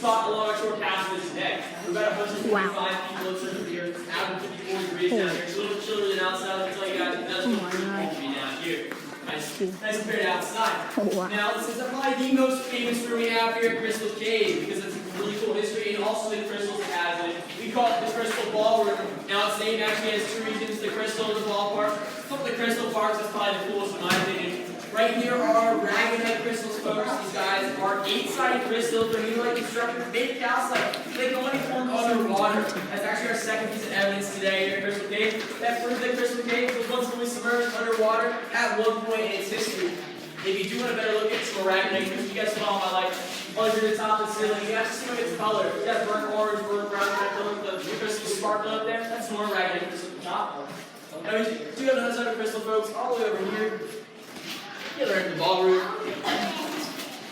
spot along our shore passage today. We're about 155 people in Central here. It's average 54 degrees down here. It's a little chillier than outside. I'll tell you guys, it does feel pretty cold down here. Nice compared to outside. Now, this is probably the most famous room we have here at Crystal Cave because it's really cool history and also the crystals it has in it. We call it the Crystal Ballroom. Now, its name actually has two regions, the Crystal and the Ballpark. Some of the Crystal Parks is probably the coolest in my opinion. Right here are Ragonite crystals, folks. These guys are 8-sided crystals. They're nearly constructed made calcite. They can only form underwater. That's actually our second piece of evidence today here at Crystal Cave. That proves that Crystal Cave was once fully submerged underwater at one point in its history. If you do want a better look at some Ragonite crystals, you guys follow my light under the top of the ceiling. You have to see look at its color. You got burnt orange, burnt brown, the crystals sparkling up there. That's more Ragonite crystal at the top. Now we do have another set of crystal, folks, all the way over here. They're in the ballroom.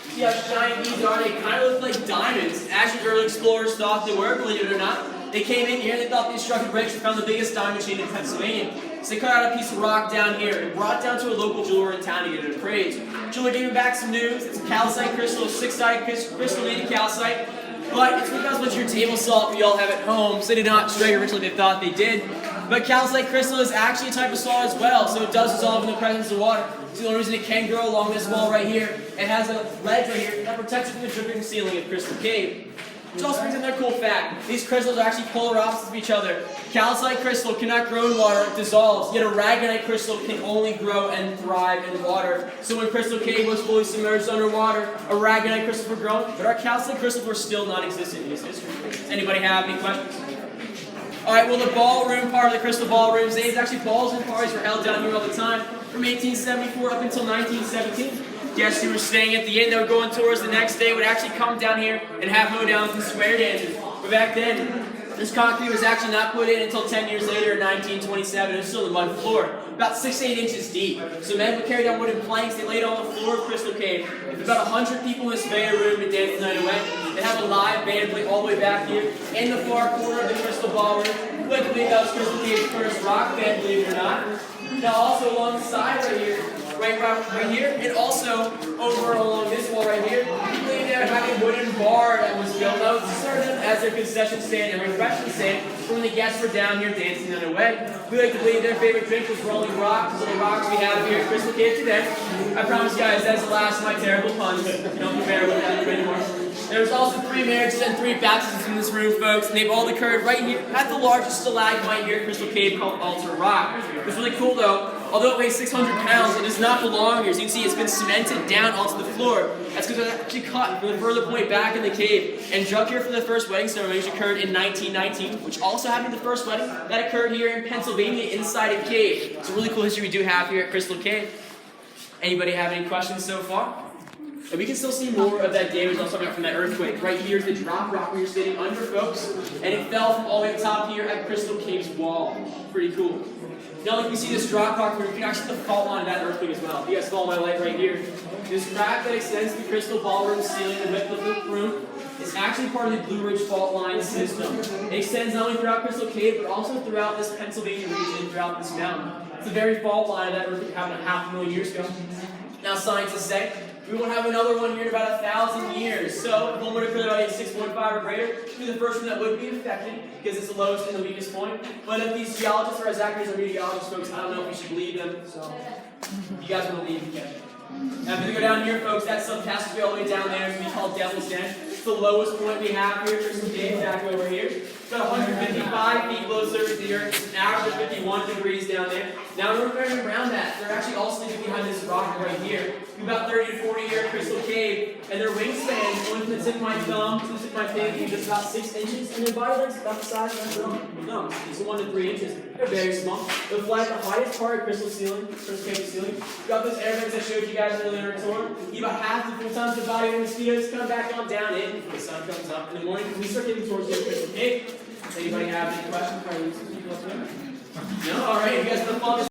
See how shiny these are? They kind of look like diamonds. Actually, early explorers thought they were, believe it or not. They came in here and they thought these structured breaks and found the biggest diamond chain in Pennsylvania. So they cut out a piece of rock down here and brought it down to a local jeweler in town to get it appraised. Jeweler gave him back some news. It's a calcite crystal, 6-sided crystal made of calcite. But it's because much your table salt we all have at home, so they did not strike originally they thought they did. But calcite crystal is actually a type of salt as well, so it does dissolve in the presence of water. It's the only reason it can grow along this wall right here. It has a ledge right here that protects it from the dripping ceiling of Crystal Cave. Which also brings in another cool fact. These crystals are actually polar opposites of each other. Calcite crystal cannot grow in water, it dissolves, yet a Ragonite crystal can only grow and thrive in water. So when Crystal Cave was fully submerged underwater, a Ragonite crystals were grown, but our calcite crystals were still non-existent in its history. Does anybody have any questions? Alright, well the ballroom part of the Crystal Ballroom, days actually balls and parties were held down here all the time from 1874 up until 1917. Guests who were staying at the inn that would go on tours the next day would actually come down here and have hoedowns and square dances. But back then, this concrete was actually not put in until 10 years later in 1927. It was still a mud floor, about 6 to 8 inches deep. So men would carry down wooden planks, they laid on the floor of Crystal Cave. There's about 100 people in this Veyer room to dance the night away. They have a live band play all the way back here in the far corner of the Crystal Ballroom. Who like to believe that was Crystal Cave's first rock band, believe it or not. Now also along the side right here, right here, and also over along this wall right here, we believe they had a wooden bar that was built that would serve them as their concession stand and refreshment stand for when the guests were down here dancing on their way. We like to believe their favorite drink was Rolling Rocks, the little rocks we have here at Crystal Cave today. I promise guys, that's the last of my terrible puns. Don't be bear with that anymore. There's also 3 marriages and 3 baptisms in this room, folks, and they've all occurred right here at the largest stalagmite here at Crystal Cave called Altar Rock. It's really cool though. Although it weighs 600 pounds, it does not belong here. As you can see, it's been cemented down onto the floor. That's because it was actually cut from the further point back in the cave and drug here for the first wedding ceremony, which occurred in 1919, which also happened the first wedding that occurred here in Pennsylvania inside a cave. It's a really cool history we do have here at Crystal Cave. Anybody have any questions so far? And we can still see more of that damage I was talking about from that earthquake. Right here is the drop rock where you're sitting under, folks, and it fell from all the way up top here at Crystal Cave's wall. Pretty cool. Now, like we see this drop rock here, you can actually see the fault line of that earthquake as well. If you guys follow my light right here, this crack that extends the Crystal Ballroom ceiling, the width of the room, is actually part of the Blue Ridge fault line system. It extends not only throughout Crystal Cave, but also throughout this Pennsylvania region, throughout this mountain. It's the very fault line of that earthquake happened 500,000 years ago. Now, scientists say we won't have another one here in about 1,000 years. So, if one were to occur about 6.5 or greater, it'd be the first one that would be affected because it's the lowest and the weakest point. But if these geologists are as accurate as our meteorologists, folks, I don't know if we should believe them. So, if you guys want to leave, you can. Now, if we go down here, folks, that subcategory all the way down there is going to be called Devil's Den. It's the lowest point we have here. Crystal Cave back over here. It's about 155 feet below the surface of the earth. It's an average of 51 degrees down there. Now, we're going around that. They're actually all sleeping behind this rock right here. About 30 to 40 year Crystal Cave, and their wingspan, one from the tip of my thumb to the tip of my pinky, is just about 6 inches, and their body length is about the size of my thumb. It's 1 to 3 inches. They're very small. They'll fly at the highest part of Crystal Cave ceiling. We've got those air vents I showed you guys earlier in our tour. You about half the full times the body of the mosquitoes come back on down in before the sun comes up. In the morning, we start getting towards the Crystal Cave. Does anybody have any questions before I leave some people up there? No? Alright, you guys want to follow this?